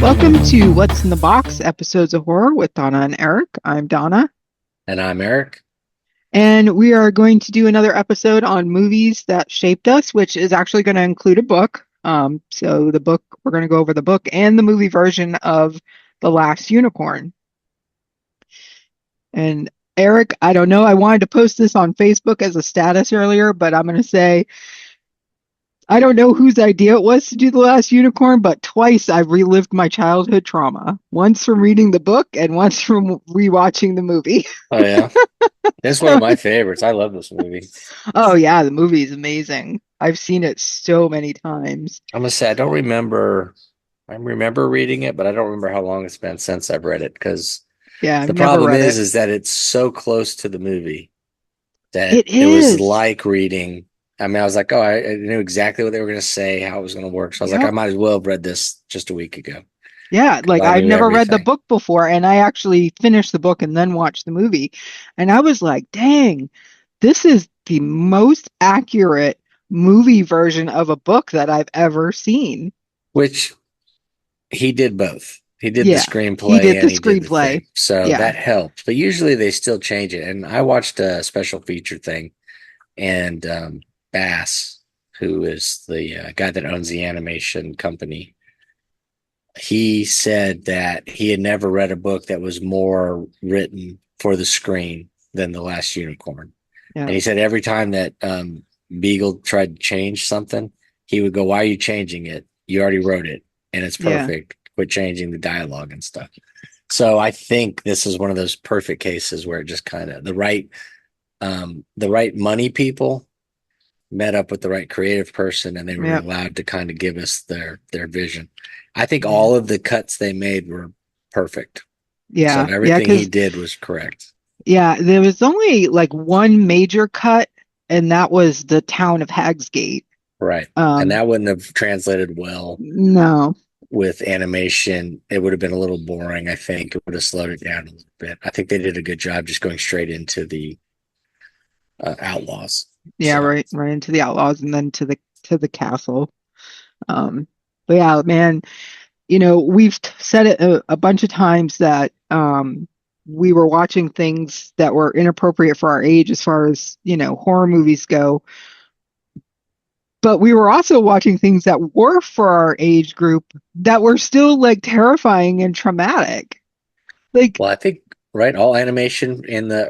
Welcome to What's in the Box episodes of horror with Donna and Eric. I'm Donna, And I'm Eric. and we are going to do another episode on movies that shaped us, which is actually going to include a book. So the book, we're going to go over the book and the movie version of The Last Unicorn. And Eric, I don't know, I wanted to post this on Facebook as a status earlier, but I'm going to say I don't know whose idea it was to do The Last Unicorn, but twice I've relived my childhood trauma. Once from reading the book and once from rewatching the movie. Oh yeah, it's one of my favorites. I love this movie. Oh yeah, the movie is amazing. I've seen it so many times. I'm gonna say I don't remember. I remember reading it, but I don't remember how long it's been since I've read it. Because Yeah, I've the never problem read it. is that it's so close to the movie that It it was is. like reading. I mean, I was like, oh, I knew exactly what they were gonna say, how it was gonna work. So I was like, I Yep. might as well have read this just a week ago Yeah, because like I I've knew never read the everything. book before, and I actually finished the book and then watched the movie. And I was like, dang, this is the most accurate movie version of a book that I've ever seen. Which he did both. He did the Yeah, he screenplay did the and he did the screenplay. thing. So Yeah. that helped. But usually they still change it. And I watched a special feature thing, and Bass, who is the guy that owns the animation company, he said that he had never read a book that was more written for the screen than The Last Unicorn. Yeah. And he said every time that Beagle tried to change something, he would go, "Why are you changing it? You already wrote it, and it's Yeah. perfect. Quit changing the dialogue and stuff." So I think this is one of those perfect cases where it just kind of the right money people met up with the right creative person, and they were Yeah. allowed to kind of give us their vision. I think Yeah. all of the cuts they made were perfect. So Yeah. Yeah. everything he Because, did was correct. yeah, there was only like one major cut, and that was the town of Hagsgate. Right. And Um, that wouldn't have translated well no. with animation. It would have been a little boring, I think. It would have slowed it down a little bit. I think they did a good job just going straight into the Outlaws. Yeah, So, right into the Outlaws and then to the castle. Um, but yeah, man, we've said it a bunch of times that we were watching things that were inappropriate for our age as far as, horror movies go. But we were also watching things that were for our age group that were still like terrifying and traumatic. Like, well, I think, right, all animation in the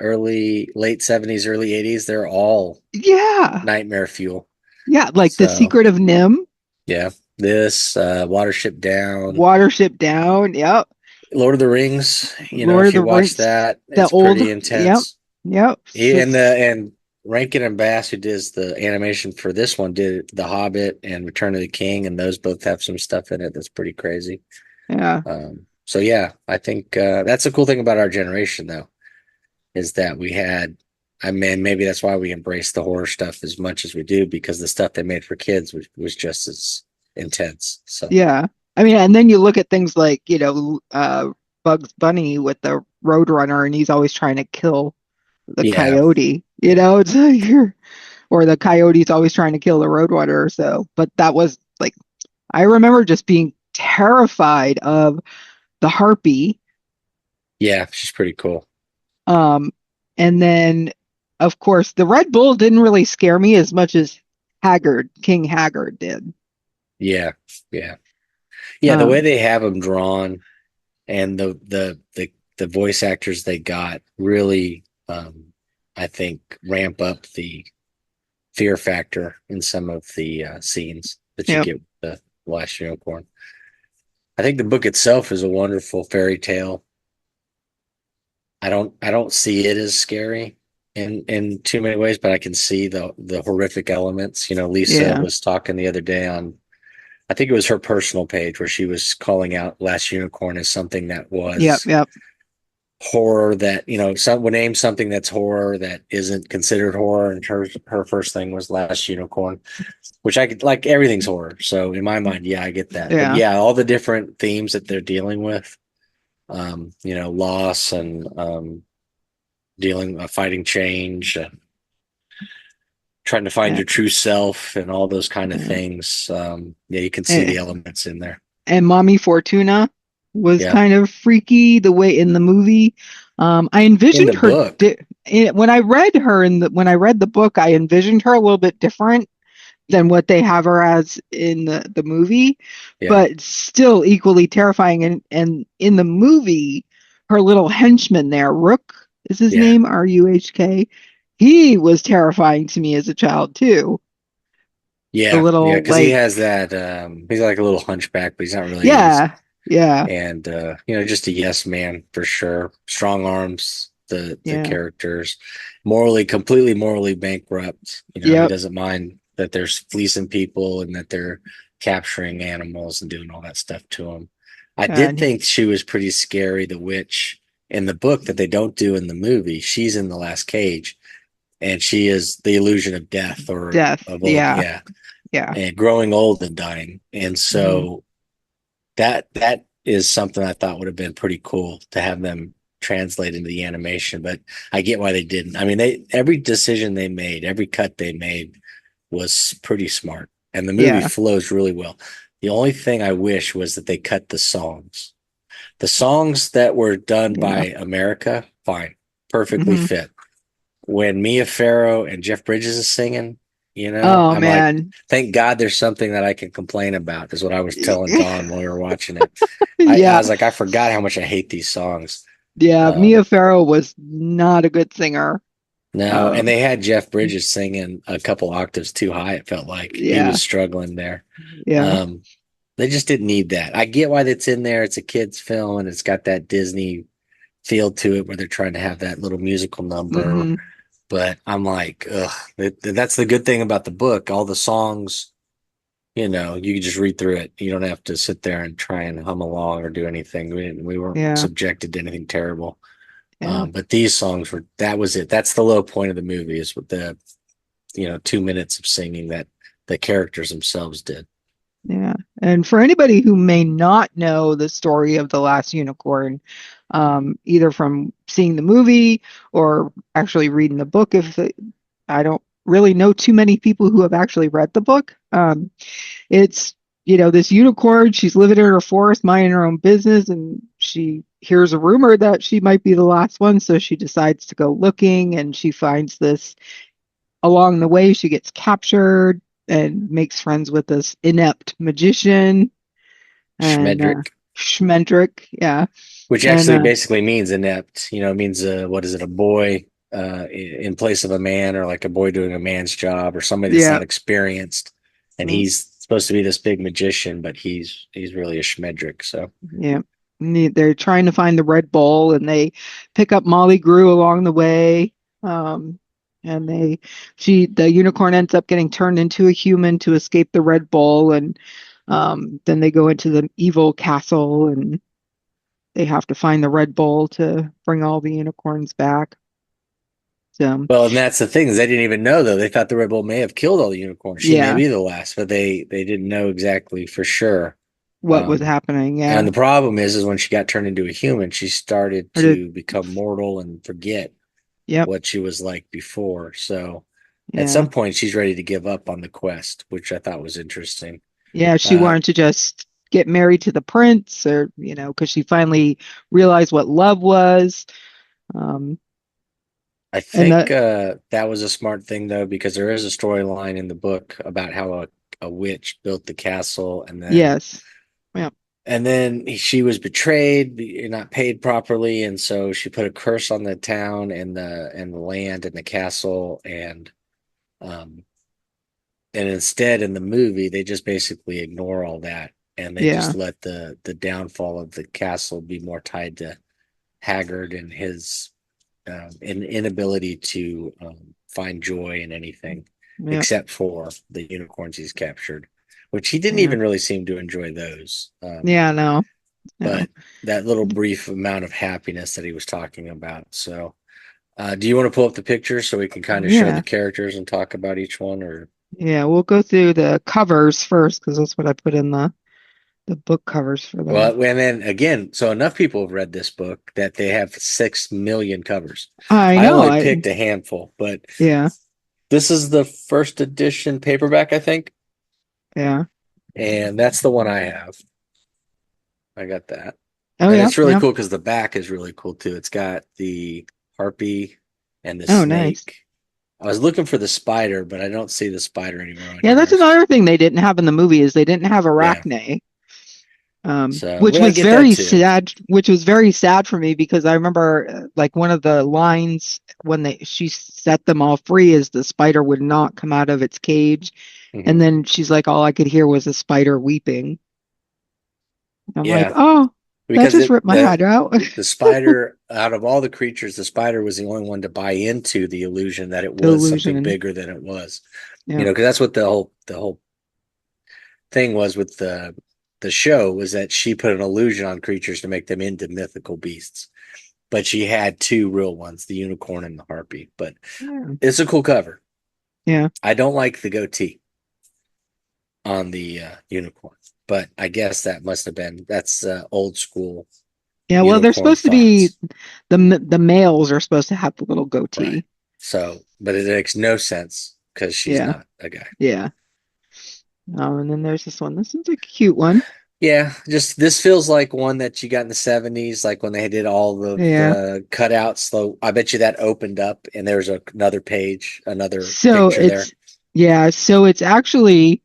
late 70s, early 80s, they're all yeah, nightmare fuel. yeah, like The So, Secret of Nim, yeah, this, Watership Down, Watership Down, yep, Lord of the Rings, Lord if of the you watch Rings, that, the it's old, pretty yep, intense. yep, And Rankin and Bass, who does the animation for this one, did The Hobbit and Return of the King, and those both have some stuff in it that's pretty crazy. yeah, So yeah, I think that's the cool thing about our generation, though, is that we had. I mean, maybe that's why we embrace the horror stuff as much as we do, because the stuff they made for kids was just as intense. So yeah. I mean, and then you look at things like, Bugs Bunny with the Roadrunner, and he's always trying to kill the yeah, coyote. yeah, It's like or the coyote's always trying to kill the Roadrunner. So, but that was like, I remember just being terrified of the harpy. yeah. She's pretty cool. Um, and then, of course, the Red Bull didn't really scare me as much as King Haggard did. Yeah, yeah, yeah. The way Um, they have them drawn, and the voice actors they got really, I think, ramp up the fear factor in some of the scenes that you yep, get with the Last Unicorn. I think the book itself is a wonderful fairy tale. I don't see it as scary in too many ways, but I can see the horrific elements. Lisa yeah, was talking the other day on, I think it was her personal page, where she was calling out Last Unicorn as something that yep, was yep, horror, that some would name something that's horror that isn't considered horror, and her first thing was Last Unicorn, which I could, like, everything's horror. So in my mind, yeah, I get that. But yeah. yeah, all the different themes that they're dealing with, loss, and dealing fighting change, trying to find Yeah. your true self, and all those kind of Yeah. things. Yeah, you can see And, the elements in there. and Mommy Fortuna. was Yeah. kind of freaky the way in the movie. I In the envisioned her book. when I read her in the when I read the book, I envisioned her a little bit different than what they have her as in the movie, Yeah. but still equally terrifying. And in the movie, her little henchman there, Rook is his Yeah. name, Ruhk. He was terrifying to me as a child too. The Yeah. Yeah. little Because he like, has that, he's like a little hunchback, but he's not really. yeah, yeah, And just a yes man for sure. Strong arms, the yeah, characters, completely morally bankrupt. He yep. doesn't mind that they're fleecing people and that they're capturing animals and doing all that stuff to them. I did And think she was pretty scary, the witch in the book that they don't do in the movie. She's in the last cage, and she is the illusion of death or death, of old, yeah, yeah, yeah. and growing old and dying. And Hmm. so that is something I thought would have been pretty cool to have them translate into the animation, but I get why they didn't. I mean, they every decision they made, every cut they made was pretty smart, and the movie Yeah, flows really well. The only thing I wish was that they cut the songs. The songs that were done yeah. by America, fine, perfectly Hmm. fit. When Mia Farrow and Jeff Bridges is singing, Oh I'm like, man. thank God there's something that I can complain about, is what I was telling Dawn when we were watching it. I Yeah, was like, I forgot how much I hate these songs. yeah. Um, Mia Farrow was not a good singer. no, and Um, they had Jeff Bridges singing a couple octaves too high. It felt like he yeah, was struggling there. yeah. Um, they just didn't need that. I get why that's in there. It's a kids' film and it's got that Disney feel to it where they're trying to have that little musical number. Hmm. But I'm like, ugh, that's the good thing about the book. All the songs, you can just read through it. You don't have to sit there and try and hum along or do anything. We weren't Yeah, subjected to anything terrible. yeah, But these songs that was it. That's the low point of the movie is with the, 2 minutes of singing that the characters themselves did. yeah. And for anybody who may not know the story of The Last Unicorn, either from seeing the movie or actually reading the book, I don't really know too many people who have actually read the book. It's, this unicorn, she's living in her forest, minding her own business, and she hears a rumor that she might be the last one, so she decides to go looking, and she finds this. Along the way, she gets captured and makes friends with this inept magician and Schmedrick, Schmendrick, yeah. which And actually basically means inept. It means what is it? A boy in place of a man, or like a boy doing a man's job, or somebody that's yeah, not experienced. And mm, he's supposed to be this big magician, but he's really a Schmedrick. So yeah. They're trying to find the Red Bull, and they pick up Molly Grew along the way. Um, and the unicorn ends up getting turned into a human to escape the Red Bull, and then they go into the evil castle, and they have to find the Red Bull to bring all the unicorns back. So, well, and that's the thing is they didn't even know though. They thought the Red Bull may have killed all the unicorns. She may yeah, be the last, but they didn't know exactly for sure. what was Um, happening? and Yeah. the problem is when she got turned into a human, she started Or did, to become mortal and forget yep, what she was like before. So at yeah. some point, she's ready to give up on the quest, which I thought was interesting. Yeah, she Uh, wanted to just get married to the prince, or, because she finally realized what love was. Um, I and think that, that was a smart thing though, because there is a storyline in the book about how a witch built the castle, yes. Yeah. and then she was betrayed, not paid properly, and so she put a curse on the town and the land and the castle, um, and instead in the movie they just basically ignore all that and they Yeah. just let the downfall of the castle be more tied to Haggard and his inability to find joy in anything Yeah. except for the unicorns he's captured, which he didn't Yeah. even really seem to enjoy those. Yeah, no. No. But that little brief amount of happiness that he was talking about. So, do you want to pull up the pictures so we can kind of show the Yeah. characters and talk about each one, or? Yeah, we'll go through the covers first because that's what I put in the book covers for them. Well, and then again, so enough people have read this book that they have 6 million covers. I I know. only I picked a handful, but Yeah. this is the first edition paperback, I think, Yeah. and that's the one I have. I got that. Oh And yeah, it's really yeah. cool because the back is really cool too. It's got the harpy and the Oh nice. snake. I was looking for the spider, but I don't see the spider anywhere on Yeah, that's yours. another thing they didn't have in the movie is they didn't have Yeah. Arachne. So, Which well, I was get that very too. sad, which was very sad for me because I remember like one of the lines when she set them all free is the spider would not come out of its cage. And Hmm. then she's like, all I could hear was a spider weeping. I'm like, Yeah, oh, that because just ripped my heart out. the spider out of all the creatures, the spider was the only one to buy into the illusion that it The was something illusion. bigger than it was. Yeah. Because that's what the whole thing was with the show was that she put an illusion on creatures to make them into mythical beasts. But she had two real ones, the unicorn and the harpy. But Yeah. it's a cool cover. Yeah. I don't like the goatee on the unicorn, but I guess that must have been that's old school Yeah. Well, they're unicorn supposed to be thoughts. the males are supposed to have the little Right. goatee. So, but it makes no sense because she's Yeah. not a guy. Yeah. And then there's this one. This is a cute one. Yeah, just this feels like one that you got in the 70s, like when they did all of Yeah. the cutouts. So I bet you that opened up and there's another page, another So picture there. it's yeah, so it's actually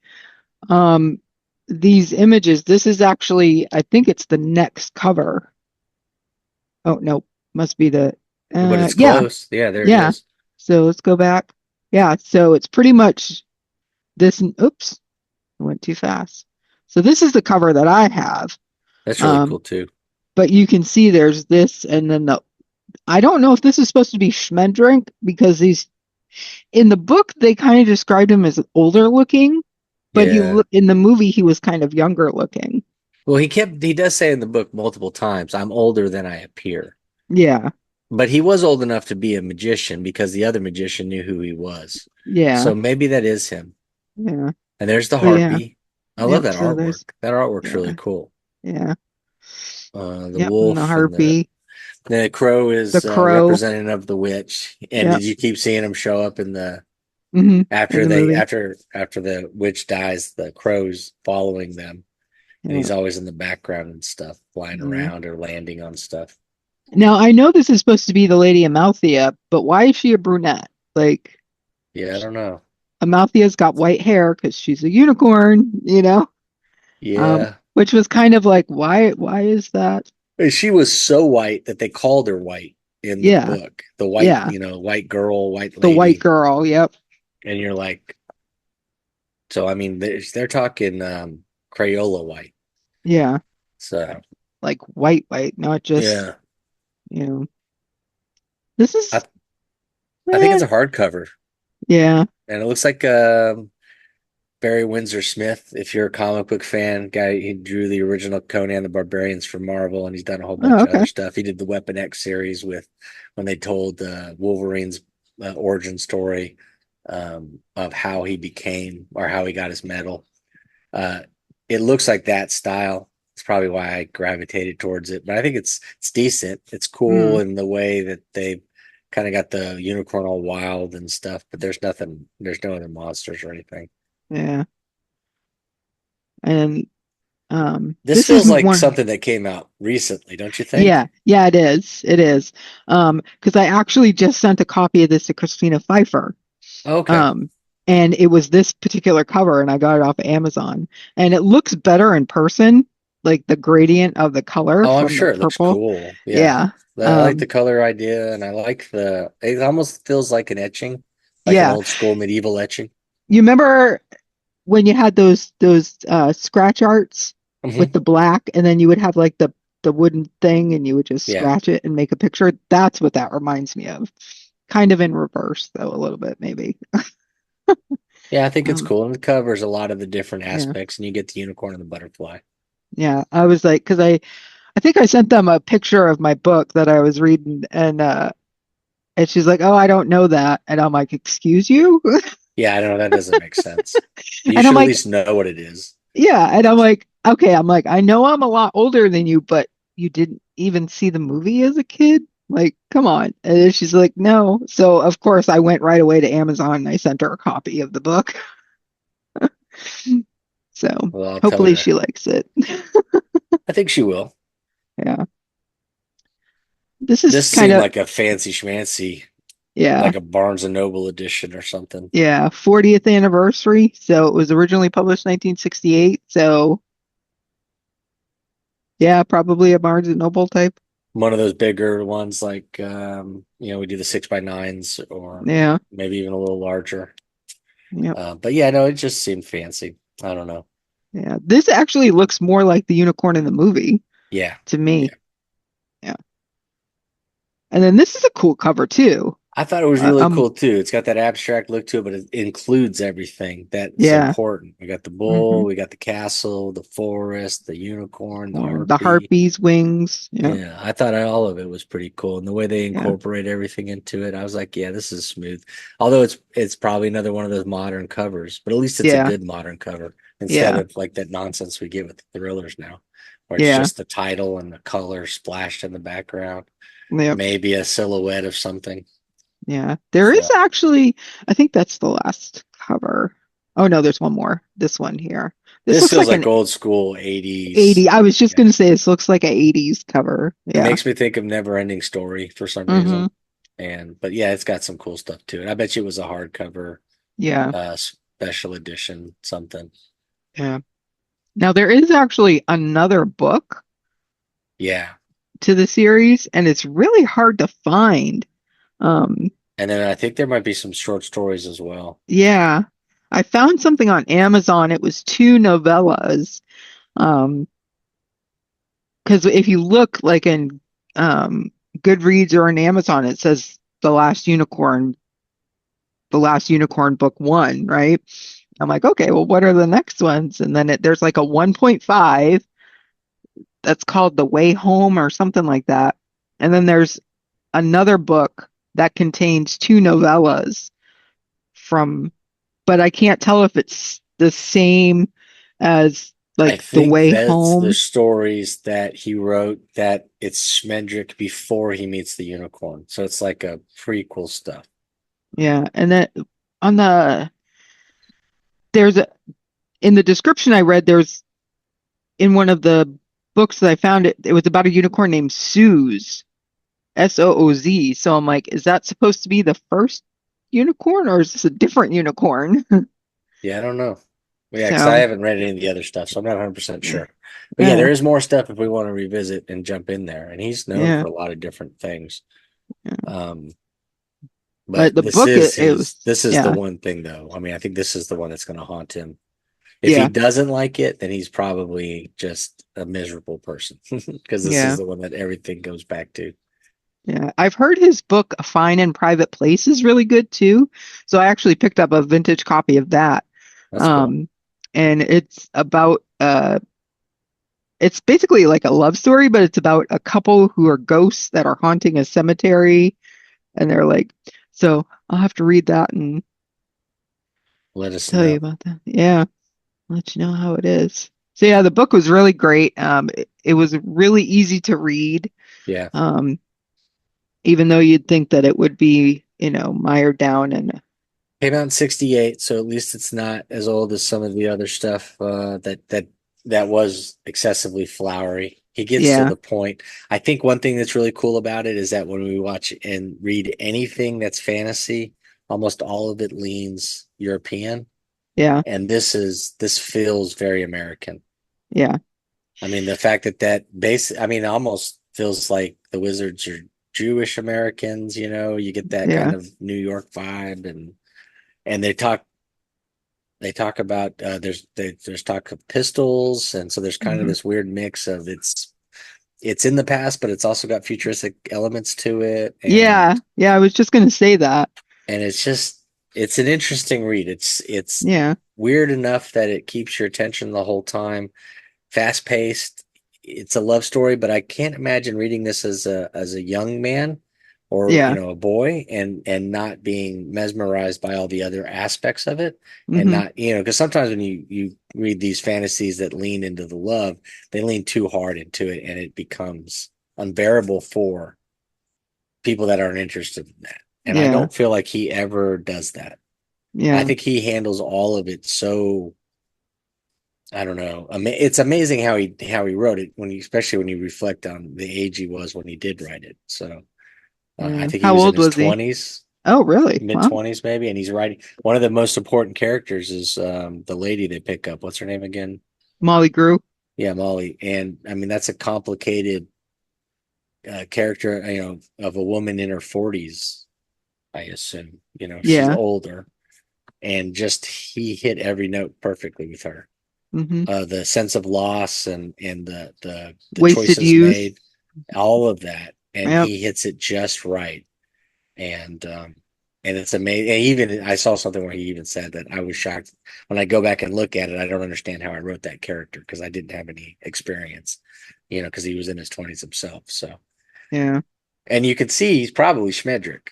um these images, this is actually I think it's the next cover. Oh no, must be the But it's yeah, close. Yeah, there it yeah. is. So let's go back. Yeah, so it's pretty much this oops, I went too fast. So this is the cover that I have. That's really Um, cool too. but you can see there's this and then the I don't know if this is supposed to be Schmendrink because these in the book they kind of described him as older looking, but Yeah. in the movie he was kind of younger looking. Well, he does say in the book multiple times, I'm older than I appear. Yeah, But he was old enough to be a magician because the other magician knew who he was. yeah, So maybe that is him. yeah. And there's the But yeah, harpy. I love yep. that So artwork. there's That artwork's really yeah, cool. yeah, The yep. And the wolf and harpy, the crow the is crow, representative of the witch. And yep. did you keep seeing him show up in the In after the they movie, after the witch dies, the crow's following them, and yeah, he's always in the background and stuff, flying yeah. around or landing on stuff. Now I know this is supposed to be the Lady Amalthea, but why is she a brunette? Like Yeah, I don't know. Amalthea's got white hair because she's a unicorn. Yeah. Which was kind of like, why is that? She was so white that they called her white in the Yeah, book. The white, yeah, white girl, white the white lady. girl. Yep. And you're like, so I mean, they're talking Crayola white. Yeah, So like white, not just, yeah, you know, this I is, I think it's eh, a hardcover, yeah. and it looks like Barry Windsor Smith. If you're a comic book fan, guy, he drew the original Conan the Barbarians for Marvel, and he's done a whole Oh, bunch of other okay. stuff. He did the Weapon X series with when they told Wolverine's origin story of how he became or how he got his medal. Uh, it looks like that style. It's probably why I gravitated towards it. But I think it's decent. It's cool Mm, in the way that they kind of got the unicorn all wild and stuff. But there's nothing. There's no other monsters or anything. yeah. And This this is feels like one. something that came out recently, don't you think? Yeah, yeah, it is. It is. Because I actually just sent a copy of this to Christina Pfeiffer. Okay. Um, and it was this particular cover, and I got it off of Amazon. And it looks better in person, like the gradient of the color Oh, I'm from the sure it looks purple. cool. Yeah. Yeah. I like the color idea and I like it almost feels like an etching, like an Yeah. old school medieval etching. You remember when you had those scratch arts with Hmm. the black, and then you would have like the wooden thing, and you would just Yeah. scratch it and make a picture? That's what that reminds me of. Kind of in reverse, though, a little bit, maybe. Yeah, I think it's Um, cool. And it covers a lot of the different yeah. aspects and you get the unicorn and the butterfly. Yeah. I was like, because I think I sent them a picture of my book that I was reading, and she's like, "Oh, I don't know that," and I'm like, "Excuse you?" Yeah, I don't know. That doesn't make sense. You And I'm should at like, least know what it is. "Yeah," and I'm like, "Okay," I'm like, "I know I'm a lot older than you, but you didn't even see the movie as a kid." Like, come on. And then she's like, no. So, of course, I went right away to Amazon and I sent her a copy of the book. So, Well, I'll tell her hopefully to. she likes it. I think she will. Yeah. This is This kind seemed of, like a fancy schmancy, yeah, like a Barnes and Noble edition or something. yeah, 40th anniversary. So it was originally published 1968. So yeah, probably a Barnes and Noble type. One of those bigger ones, like we do the 6x9s, or Yeah, maybe even a little larger. yep, But yeah, no, it just seemed fancy. I don't know. yeah. This actually looks more like the unicorn in the movie Yeah, to yeah. me. Yeah. And then this is a cool cover too. I thought it was really Um, cool too. It's got that abstract look to it, but it includes everything that's yeah. important. We got the bull, Hmm. we got the castle, the forest, the unicorn, the Or the harpy. harpy's wings. Yeah, Yeah, I thought all of it was pretty cool, and the way they yeah, incorporate everything into it, I was like, yeah, this is smooth. Although it's probably another one of those modern covers, but at least it's a yeah, good modern cover instead yeah, of like that nonsense we get with the thrillers now, where it's yeah, just the title and the color splashed in the background, yep, maybe a silhouette of something. yeah. There is So actually, I think that's the last cover. Oh no, there's one more. This one here. This this looks feels like an like old school 80s. 80. I was just Yeah. gonna say this looks like an 80s cover. It Yeah. makes me think of Never Ending Story for some Hmm. reason. But yeah, it's got some cool stuff to it. I bet you it was a hardcover Yeah. special edition something. Yeah. Now there is actually another book Yeah. to the series, and it's really hard to find. Um, And then I think there might be some short stories as well. yeah. I found something on Amazon. It was two novellas. Um, because if you look like in Goodreads or in Amazon, it says the last unicorn book one, right? I'm like, okay, well, what are the next ones? And then there's like a 1.5 that's called The Way Home or something like that. And then there's another book that contains two novellas from, but I can't tell if it's the same as I like The think Way that's the Home. stories that he wrote that it's Schmendrick before he meets the unicorn. So it's like a prequel stuff. Yeah. And then on there's a, in the description I read, there's in one of the books that I found it was about a unicorn named Suze, Sooz. So I'm like, is that supposed to be the first unicorn or is this a different unicorn? Yeah, I don't know. Yeah, because I So, haven't read any of the other stuff, so I'm not 100% yeah, sure. But yeah, yeah, there is more stuff if we want to revisit and jump in there. And he's known yeah, for a lot of different things. yeah. Um, But but the this book, is his, was, this is the yeah, one thing though. I mean, I think this is the one that's going to haunt him. If he yeah, doesn't like it, then he's probably just a miserable person because this is yeah, the one that everything goes back to. yeah. I've heard his book, A Fine and Private Place, is really good too. So I actually picked up a vintage copy of that. That's cool. Um, and it's basically like a love story, but it's about a couple who are ghosts that are haunting a cemetery. And they're like, so I'll have to read that and Let us tell you know. about that. Yeah, let you know how it is. So yeah, the book was really great. It was really easy to read. Yeah. Um, even though you'd think that it would be, mired down and Came out in 68, so at least it's not as old as some of the other stuff that was excessively flowery. He gets to yeah, the point. I think one thing that's really cool about it is that when we watch and read anything that's fantasy, almost all of it leans European, yeah, and this feels very American. yeah, I mean, the fact I mean, it almost feels like the wizards are Jewish Americans, you get that kind yeah. of New York vibe, and they talk about there's talk of pistols, and so there's kind of Hmm. this weird mix of it's in the past, but it's also got futuristic elements to it, Yeah, yeah, I was just gonna say that. and it's an interesting read. It's Yeah, weird enough that it keeps your attention the whole time. Fast paced. It's a love story, but I can't imagine reading this as a young man or yeah. a boy and not being mesmerized by all the other aspects of it, and Hmm. not because sometimes when you read these fantasies that lean into the love, they lean too hard into it and it becomes unbearable for people that aren't interested in that. And I Yeah, don't feel like he ever does that. I yeah, think he handles all of it so I don't know. It's amazing how he wrote it especially when you reflect on the age he was when he did write it. So I Yeah. think he How was in old his was he? 20s, Oh, really? mid Wow. 20s maybe, and he's writing. One of the most important characters is the lady they pick up. What's her name again? Molly Grew. Yeah, Molly. And I mean that's a complicated character, of a woman in her 40s. I assume, she's Yeah. older, and just he hit every note perfectly with her. Hmm. The sense of loss and the Wasted choices youth. made, all of that, and Yep. he hits it just right. And it's amazing. And even I saw something where he even said that I was shocked when I go back and look at it. I don't understand how I wrote that character because I didn't have any experience, because he was in his 20s himself. So, Yeah. and you can see he's probably Schmedrick,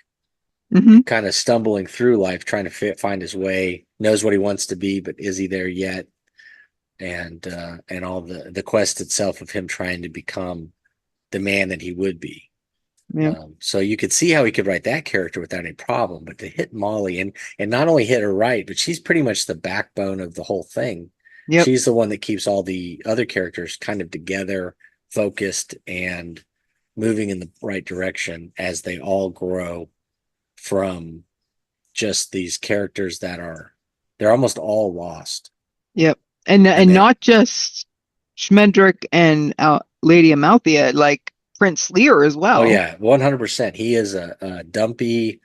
Hmm. kind of stumbling through life, trying to find his way, knows what he wants to be, but is he there yet? And all the quest itself of him trying to become the man that he would be. Yep. So you could see how he could write that character without any problem, but to hit Molly and not only hit her right, but she's pretty much the backbone of the whole thing. Yep. She's the one that keeps all the other characters kind of together, focused, and moving in the right direction as they all grow from just these characters they're almost all lost. Yep. And And they not just Schmendrick and Lady Amalthea, like Prince Lear as Oh well. yeah, 100%. He is a dumpy,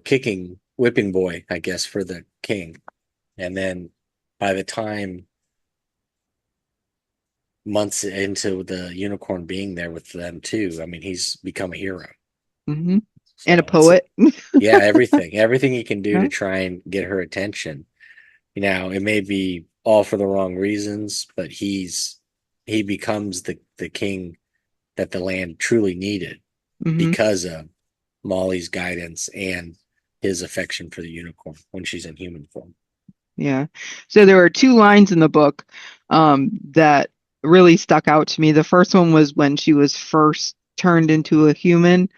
kicking whipping boy, I guess, for the king. And then by the time months into the unicorn being there with them too, I mean, he's become a hero. Hmm. And a So it's poet. yeah, everything he can do to Yeah. try and get her attention. It may be all for the wrong reasons, but he becomes the king that the land truly needed Hmm. because of Molly's guidance and his affection for the unicorn when she's in human form. Yeah. So there are two lines in the book that really stuck out to me. The first one was when she was first turned into a human,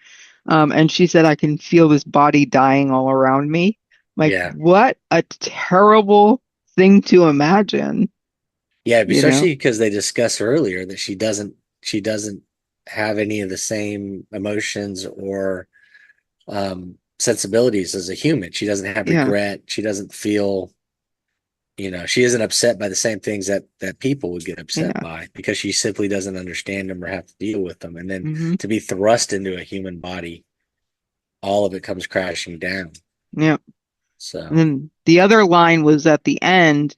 and she said, "I can feel this body dying all around me." Like, Yeah, what a terrible thing to imagine, yeah, you know? especially because they discussed earlier that she doesn't have any of the same emotions or sensibilities as a human. She doesn't have Yeah. regret. She doesn't feel, she isn't upset by the same things that people would get upset Yeah. by because she simply doesn't understand them or have to deal with them. And then Hmm. to be thrust into a human body, all of it comes crashing down. Yeah. And So then the other line was at the end,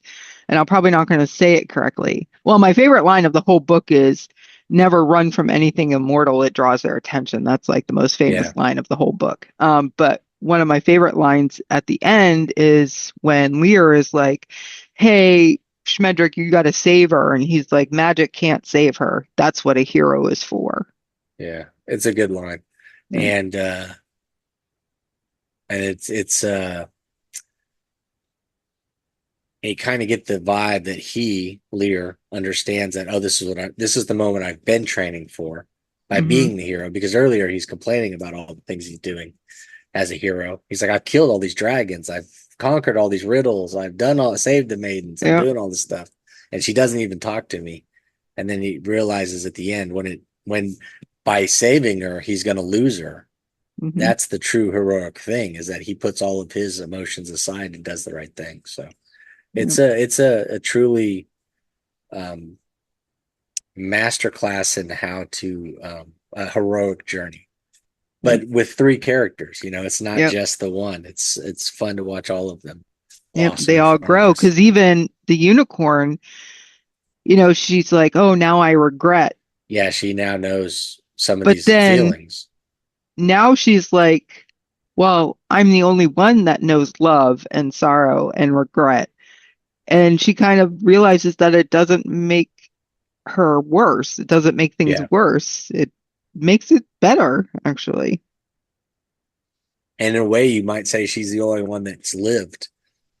and I'm probably not going to say it correctly. Well, my favorite line of the whole book is never run from anything immortal. It draws their attention. That's like the most yeah, famous line of the whole book. But one of my favorite lines at the end is when Lear is like, "Hey, Schmedrick, you got to save her." And he's like, "Magic can't save her. That's what a hero is for." yeah, it's a good line. Yeah. And and it's you kind of get the vibe that Lear understands that, oh, this is the moment I've been training for by Hmm. being the hero, because earlier he's complaining about all the things he's doing as a hero. He's like, I've killed all these dragons, I've conquered all these riddles, I've saved the maidens, I'm Yeah. doing all this stuff, and she doesn't even talk to me. And then he realizes at the end when by saving her he's going to lose her. Hmm. That's the true heroic thing, is that he puts all of his emotions aside and does the right thing. So Yeah. it's a truly um, masterclass in how to a heroic journey, Yeah. but with three characters. It's not Yeah. just the one. It's fun to watch all of them Yep, blossom they in all front of grow us. because even the unicorn, she's like, "Oh, now I regret." Yeah, she now knows some of But these then feelings. now she's like, "Well, I'm the only one that knows love and sorrow and regret." And she kind of realizes that it doesn't make her worse. It doesn't make things Yeah, worse. It makes it better, actually. and in a way, you might say she's the only one that's lived,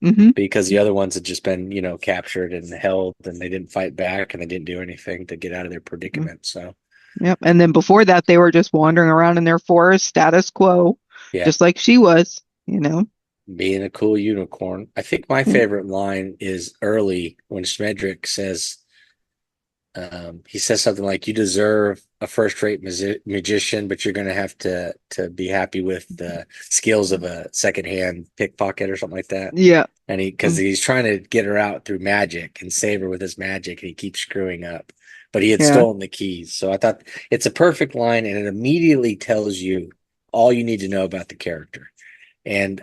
Hmm. because the other ones had just been, captured and held, and they didn't fight back and they didn't do anything to get out of their predicament. So, Yep. And then before that, they were just wandering around in their forest, status quo, yeah. just like she was, you know? being a cool unicorn. I think my Yeah. favorite line is early when Smedrick says, he says something like, "You deserve a first-rate magician, but you're going to have to be happy with the skills of a secondhand pickpocket or something like that." Yeah. And because he's trying to get her out through magic and save her with his magic, and he keeps screwing up. But he had Yeah. stolen the keys, so I thought it's a perfect line, and it immediately tells you all you need to know about the character. And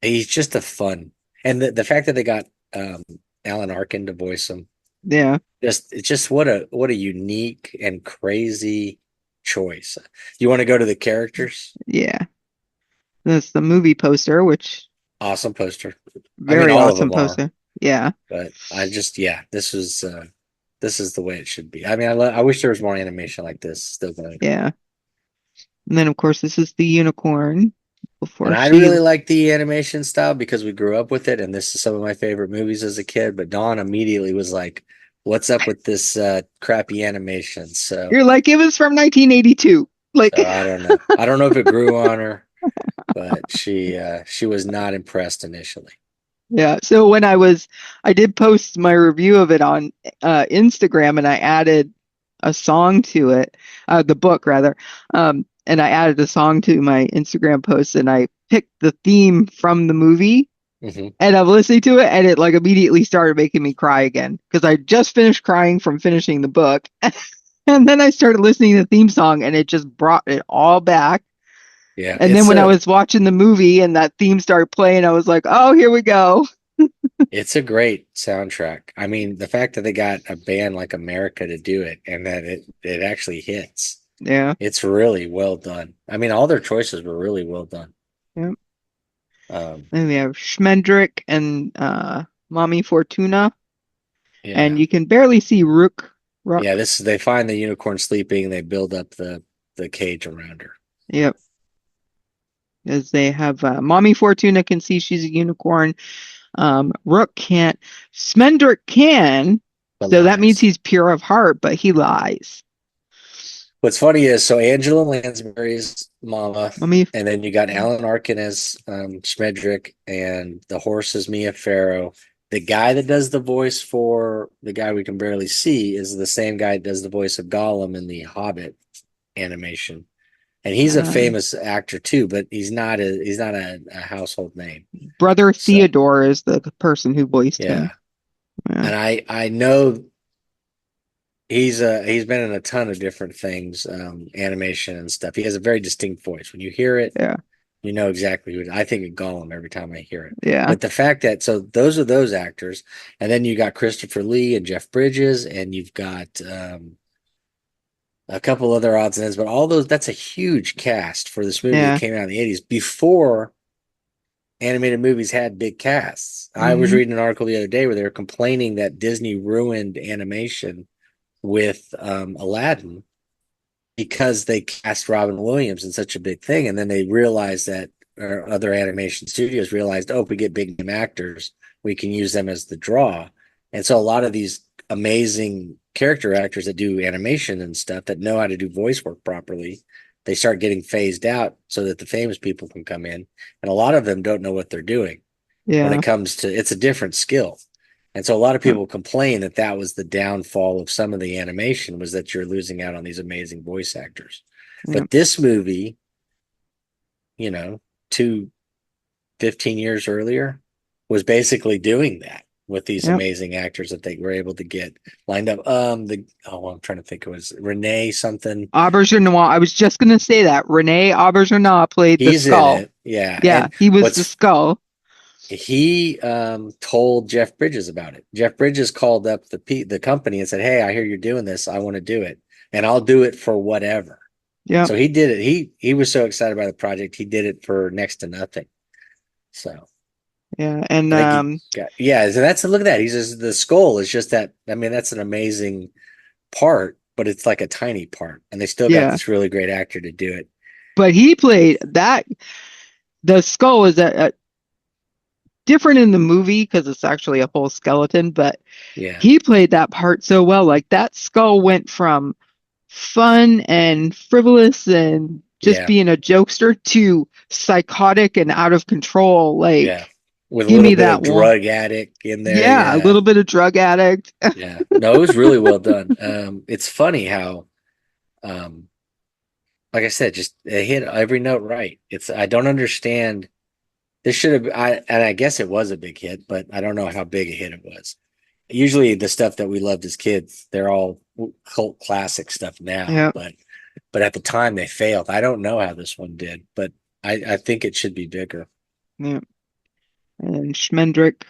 he's just a fun, and the fact that they got um, Alan Arkin to voice him, Yeah. just it's just what a unique and crazy choice. You want to go to the characters? Yeah. That's the movie poster, which Awesome poster. I mean, very all of awesome them are, poster. Yeah. but I just yeah, this is the way it should be. I mean, I wish there was more animation like this still going. Yeah. And then of course this is the unicorn And before I she really like the animation style because we grew up with it, and this is some of my favorite movies as a kid. But Dawn immediately was like, "What's up with this crappy animation?" you're like it was from 1982. Like So I don't know. I don't know if it grew on her, but she was not impressed initially. yeah. So when I did post my review of it on Instagram and I added a song to it, the book rather. And I added a song to my Instagram post and I picked the theme from the movie Hmm. and I'm listening to it and it like immediately started making me cry again because I just finished crying from finishing the book. And then I started listening to the theme song and it just brought it all back. Yeah, And then when I was watching the movie and that theme started playing, I was like, oh, here we go. it's a great soundtrack. I mean, the fact that they got a band like America to do it and that it actually hits. Yeah. It's really well done. I mean, all their choices were really well done. Yeah. Um, And we have Schmendrick and Mommy Fortuna. And yeah. you can barely see Rook. Yeah, Rook. this they find the unicorn sleeping, they build up the cage around her. Yep. As they have Mommy Fortuna can see she's a unicorn. Rook can't. Smendrick can. But So that means lies. he's pure of heart, but he lies. What's funny is so Angela Lansbury's mama, Mommy. and then you got Alan Arkin as Schmedrick, and the horse is Mia Farrow. The guy that does the voice for the guy we can barely see is the same guy that does the voice of Gollum in the Hobbit animation, and he's a Uh, famous actor too, but he's not a household name. Brother So Theodore is the person who voiced him. yeah, Yeah. and I know he's been in a ton of different things, animation and stuff. He has a very distinct voice. When you hear it, Yeah. you know exactly who. I think of Gollum every time I hear it. Yeah. But the fact that so those are those actors, and then you got Christopher Lee and Jeff Bridges, and you've got a couple other odds and ends, but all those that's a huge cast for this movie that Yeah. came out in the 80s before animated movies had big casts. I was Hmm. reading an article the other day where they were complaining that Disney ruined animation with Aladdin because they cast Robin Williams in such a big thing, and then they realized that, or other animation studios realized, oh, if we get big name actors, we can use them as the draw. And so a lot of these amazing character actors that do animation and stuff that know how to do voice work properly, they start getting phased out so that the famous people can come in. And a lot of them don't know what they're doing when Yeah. it comes to it's a different skill. And so a lot of people complain that that was the downfall of some of the animation was that you're losing out on these amazing voice actors. Yeah. But this movie, you know, two 15 years earlier was basically doing that with these Yeah. amazing actors that they were able to get lined up. I'm trying to think, it was Renee something. Aubergenois. I was just gonna say that Rene Aubergenois played the He's in skull. it. Yeah. Yeah, And he was the what's skull. he told Jeff Bridges about it. Jeff Bridges called up the company and said, "Hey, I hear you're doing this. I want to do it, and I'll do it for whatever." Yeah. So he did it. He was so excited about the project, he did it for next to nothing. So Yeah. And I think he got yeah. So that's look at that. He's just, the skull is just that. I mean, that's an amazing part, but it's like a tiny part, and they still got yeah. this really great actor to do it. But he played that. The skull is a different in the movie because it's actually a whole skeleton, but Yeah, he played that part so well. Like that skull went from fun and frivolous and just Yeah. being a jokester to psychotic and out of control. Yeah. Like, With a give little me bit that of one. drug addict in there. Yeah, a Yeah. little bit of drug addict. Yeah. No, it was really well done. It's funny how, um, like I said, just it hit every note right. I don't understand. This should have, and I guess it was a big hit, but I don't know how big a hit it was. Usually the stuff that we loved as kids, they're all cult classic stuff now, Yeah, but at the time they failed. I don't know how this one did, but I think it should be bigger. yeah. And Schmendrick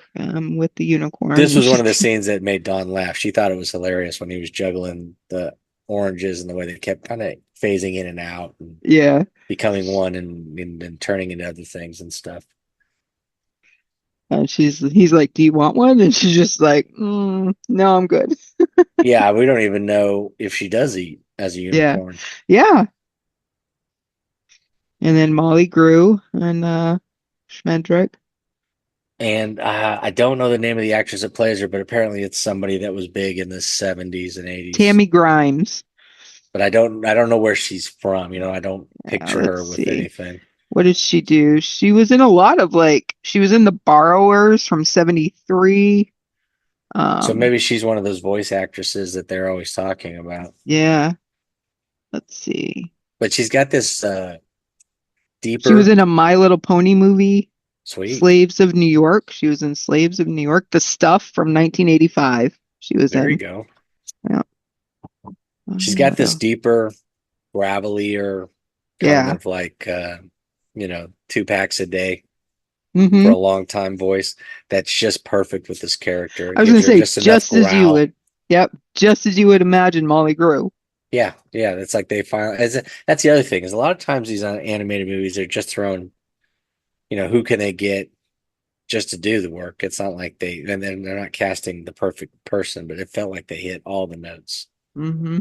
with the unicorn. This And was one she's, of the scenes that made Dawn laugh. She thought it was hilarious when he was juggling the oranges and the way they kept kind of phasing in and out and yeah. becoming one and turning into other things and stuff. And he's like, "Do you want one?" And she's just like, "No, I'm good." Yeah, we don't even know if she does eat as a Yeah, unicorn. yeah. And then Molly grew and Schmendrick. And I don't know the name of the actress that plays her, but apparently it's somebody that was big in the 70s and 80s. Tammy Grimes. But I don't know where she's from. I don't picture Let's her with see. anything. What did she do? She was in a lot of like she was in The Borrowers from 73. So Um, maybe she's one of those voice actresses that they're always talking about. yeah, let's see. But she's got this She was deeper, in a My Little Pony movie, sweet. Slaves of New York. She was in Slaves of New York, The Stuff from 1985. She was There you in. go. Yeah. She's got What this else? deeper, gravelier kind Yeah. of like 2 packs a day for Hmm. a long time voice that's just perfect with this character. I It was gives gonna her say just enough just as you growl. would. Yep, just as you would imagine Molly grew. Yeah, yeah. It's like they finally. That's the other thing is a lot of times these animated movies are just thrown. Who can they get just to do the work? It's not like and then they're not casting the perfect person, but it felt like they hit all the notes. Hmm.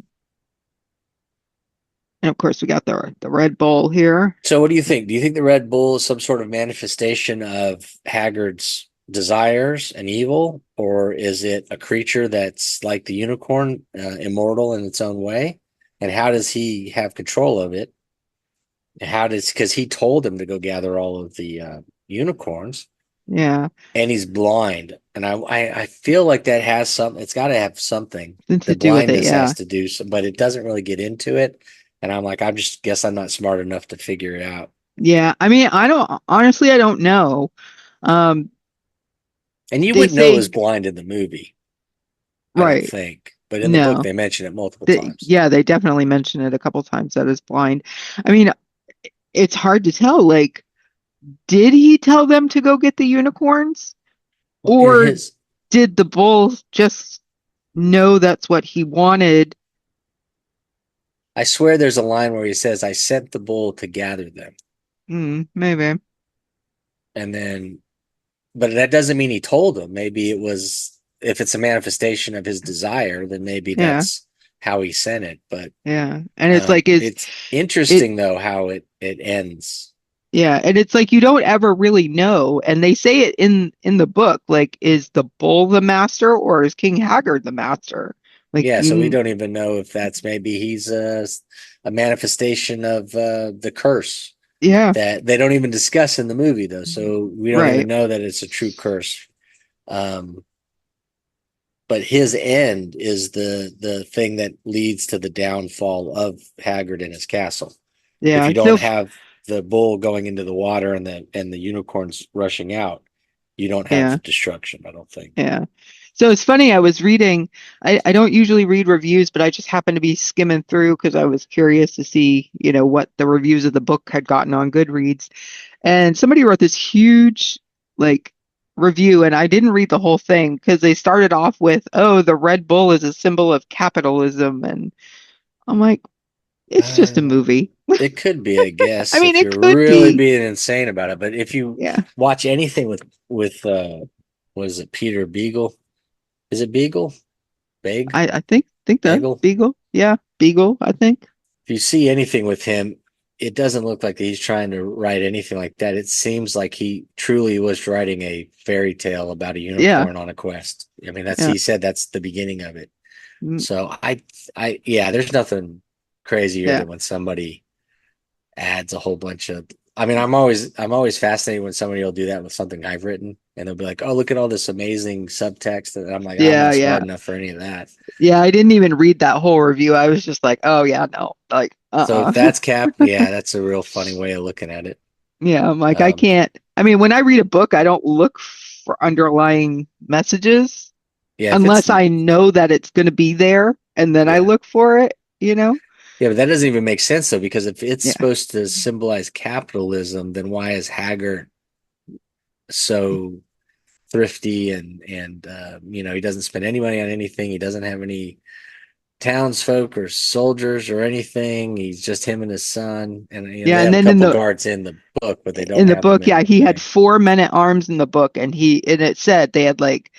And of course, we got the Red Bull here. So, what do you think? Do you think the Red Bull is some sort of manifestation of Haggard's desires and evil, or is it a creature that's like the unicorn, immortal in its own way? And how does he have control of it? Because he told him to go gather all of the unicorns, Yeah, and he's blind, and I feel like that has something. It's got to have something. something The to do with it. blindness Yeah, has to do some, but it doesn't really get into it. And I'm like, I just guess I'm not smart enough to figure it out. yeah. I mean, I don't honestly, I don't know. Um, And you they wouldn't know it was say blind in the movie, I don't right. think. But in the book, No, they mention it multiple times. yeah, they definitely mention it a couple times that is blind. I mean, it's hard to tell. Like, did he tell them to go get the unicorns, Well, in or his, did the bull just know that's what he wanted? I swear there's a line where he says, I sent the bull to gather them. Maybe. And then, but that doesn't mean he told them. Maybe if it's a manifestation of his desire, then maybe Yeah, that's how he sent it. But yeah. And it's like, is it's it? interesting, though, how it ends. Yeah, and it's like you don't ever really know. And they say it in the book, like, is the bull the master or is King Haggard the master? Like Yeah, so we you, don't even know if that's maybe he's a manifestation of the curse yeah, that they don't even discuss in the movie, though. So we don't even right. know that it's a true curse. Um, but his end is the thing that leads to the downfall of Haggard and his castle. If Yeah, you it's so don't have the bull going into the water and the unicorns rushing out, you don't yeah, have destruction, I don't think. yeah. So it's funny, I was reading, I don't usually read reviews, but I just happened to be skimming through because I was curious to see, what the reviews of the book had gotten on Goodreads. And somebody wrote this huge, like, review, and I didn't read the whole thing because they started off with, "Oh, the Red Bull is a symbol of capitalism," and I'm like, it's just a Uh, movie. it could be, I I guess, mean, if it you're could really be. being insane about it. But if you Yeah, watch anything with what is it, Peter Beagle? Is it Beagle? Beg? I think the Bagel? Beagle. Yeah, Beagle. I think. If you see anything with him, it doesn't look like he's trying to write anything like that. It seems like he truly was writing a fairy tale about a Yeah, unicorn on a quest. I mean, yeah. he said that's the beginning of it. Mm, So yeah, there's nothing crazier yeah. than when somebody adds a whole bunch of. I mean, I'm always fascinated when somebody will do that with something I've written, and they'll be like, "Oh, look at all this amazing subtext," and I'm like, "I'm Yeah, not yeah. smart enough for any of that." Yeah, I didn't even read that whole review. I was just like, oh yeah, no. Like, So if uh-uh. that's Cap, yeah, that's a real funny way of looking at it. Yeah, I'm like, I Um, can't. I mean, when I read a book, I don't look for underlying messages yeah, if it's unless I know that it's going to be there, and then I yeah, look for it, you know? yeah, but that doesn't even make sense though, because if it's Yeah. supposed to symbolize capitalism, then why is Haggart so thrifty and he doesn't spend any money on anything. He doesn't have any townsfolk or soldiers or anything. He's just him and his son, and Yeah, they and have a then couple guards in the book, but they don't in the have them book, in yeah, the he had thing. 4 men-at-arms in the book, and it said they had like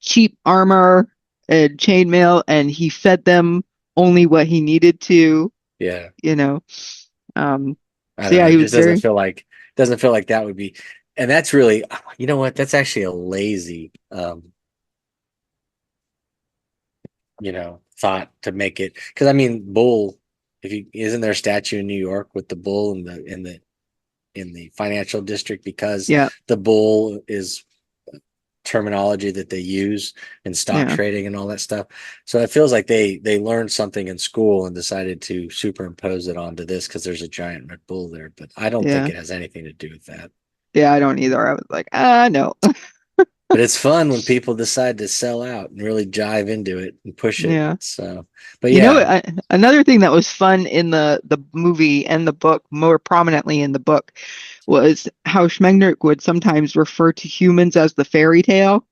cheap armor and chainmail, and he fed them only what he needed to, Yeah, you know. Um, I so don't yeah, know. he It was just doesn't very, feel like that would be, and that's really, you know what? That's actually a lazy, thought to make it, because I mean, bull. If you isn't there a statue in New York with the bull in the financial district, because yeah, the bull is terminology that they use in stock yeah, trading and all that stuff. So it feels like they learned something in school and decided to superimpose it onto this because there's a giant Red Bull there. But I don't think yeah, it has anything to do with that. yeah. I don't either. I was like, no. But it's fun when people decide to sell out and really jive into it and push it. Yeah. So, but You know, yeah, another thing that was fun in the movie and the book, more prominently in the book, was how Schmegnick would sometimes refer to humans as the fairy tale,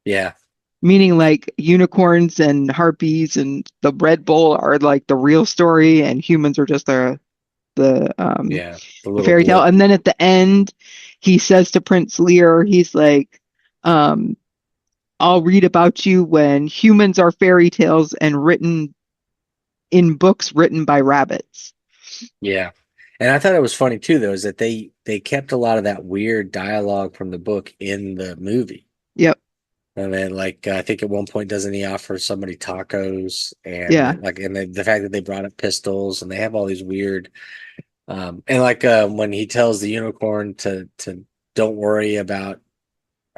yeah, meaning like unicorns and harpies and the Red Bull are like the real story, and humans are just the yeah, the the little fairy tale. blip. And then at the end, he says to Prince Lear, he's like, um, "I'll read about you when humans are fairy tales and written in books written by rabbits." Yeah. And I thought it was funny too, though, is that they kept a lot of that weird dialogue from the book in the movie. Yep. And then, like, I think at one point, doesn't he offer somebody tacos? And Yeah. like, and the fact that they brought up pistols, and they have all these weird, and like when he tells the unicorn to don't worry about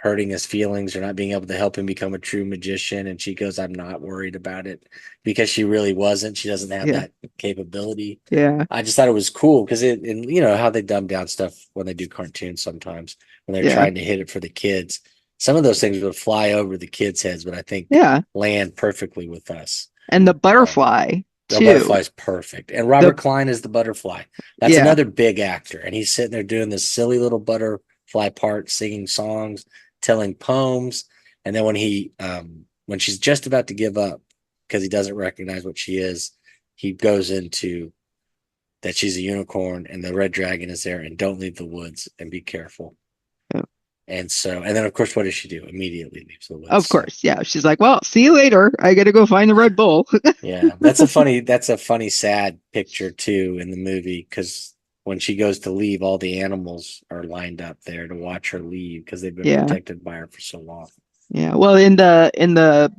hurting his feelings or not being able to help him become a true magician, and she goes, "I'm not worried about it," because she really wasn't. She doesn't have Yeah. that capability. Yeah. I just thought it was cool because and you know how they dumb down stuff when they do cartoons sometimes when they're Yeah. trying to hit it for the kids. Some of those things would fly over the kids' heads, but I think Yeah. land perfectly with us. And the Um, butterfly the too. butterfly's perfect, and Robert The Klein is the butterfly. That's yeah. another big actor, and he's sitting there doing this silly little butterfly part, singing songs, telling poems, and then when she's just about to give up because he doesn't recognize what she is, he goes into that she's a unicorn and the red dragon is there, and don't leave the woods and be careful. And then of course, what does she do? Immediately leaves the woods. Of So course. Yeah. She's like, well, see you later. I gotta go find the Red Bull. yeah, that's a funny, sad picture too in the movie because when she goes to leave, all the animals are lined up there to watch her leave because they've been Yeah. protected by her for so long. Yeah. Well, in the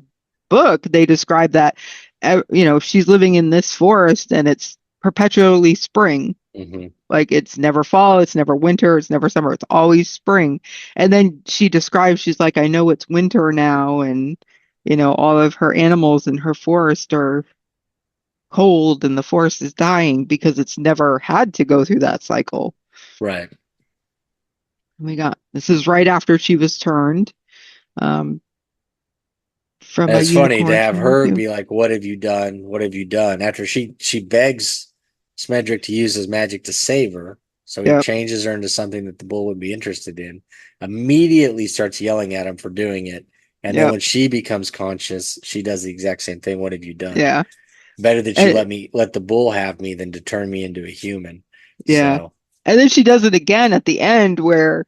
book, they describe that she's living in this forest and it's perpetually spring. Hmm. Like it's never fall, it's never winter, it's never summer, it's always spring. And then she describes, she's like, I know it's winter now, and all of her animals in her forest are cold and the forest is dying because it's never had to go through that cycle. Right. We got this is right after she was turned um, from And a it's funny to unicorn have to her you. be like, "What have you done? What have you done?" After she begs Smedrick to use his magic to save her, so he Yep. changes her into something that the bull would be interested in. Immediately starts yelling at him for doing it, and then Yep. when she becomes conscious, she does the exact same thing. What have you done? Yeah. Better that you And, let the bull have me than to turn me into a human. yeah. So And then she does it again at the end where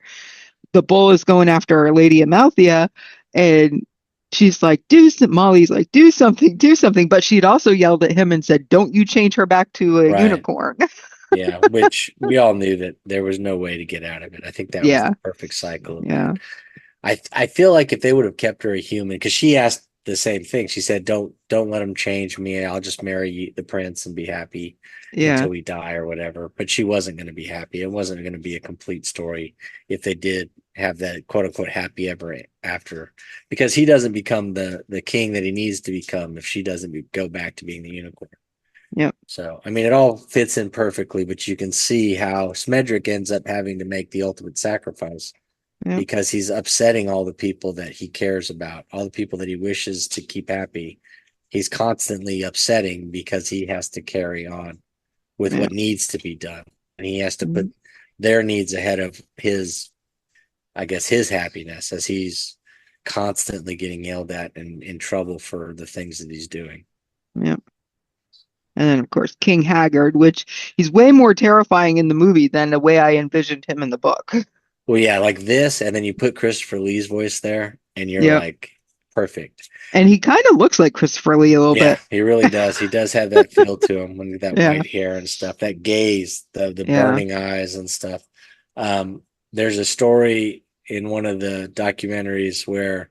the bull is going after Lady Amalthea, and she's like, Molly's like, do something. But she'd also yelled at him and said, don't you change her back to a right. unicorn. Yeah, which we all knew that there was no way to get out of it. I think that was Yeah. the perfect cycle of that. Yeah. I feel like if they would have kept her a human, because she asked the same thing. She said, don't let him change me. I'll just marry the prince and be happy Yeah. until we die or whatever. But she wasn't going to be happy. It wasn't going to be a complete story if they did have that quote unquote happy ever after, because he doesn't become the king that he needs to become if she doesn't go back to being the unicorn. Yep. So, I mean, it all fits in perfectly, but you can see how Smedrick ends up having to make the ultimate sacrifice Yep. because he's upsetting all the people that he cares about, all the people that he wishes to keep happy. He's constantly upsetting because he has to carry on with Yep. what needs to be done. And he has to put Mhm. their needs ahead of his, I guess, his happiness as he's constantly getting yelled at and in trouble for the things that he's doing. Yep. And then, of course, King Haggard, which he's way more terrifying in the movie than the way I envisioned him in the book. Well, yeah, like this, and then you put Christopher Lee's voice there, and you're Yep. like, perfect. And he kind of looks like Christopher Lee a little Yeah, bit. he really does. He does have that feel to him with that Yeah. white hair and stuff, that gaze, the Yeah. burning eyes and stuff. There's a story in one of the documentaries where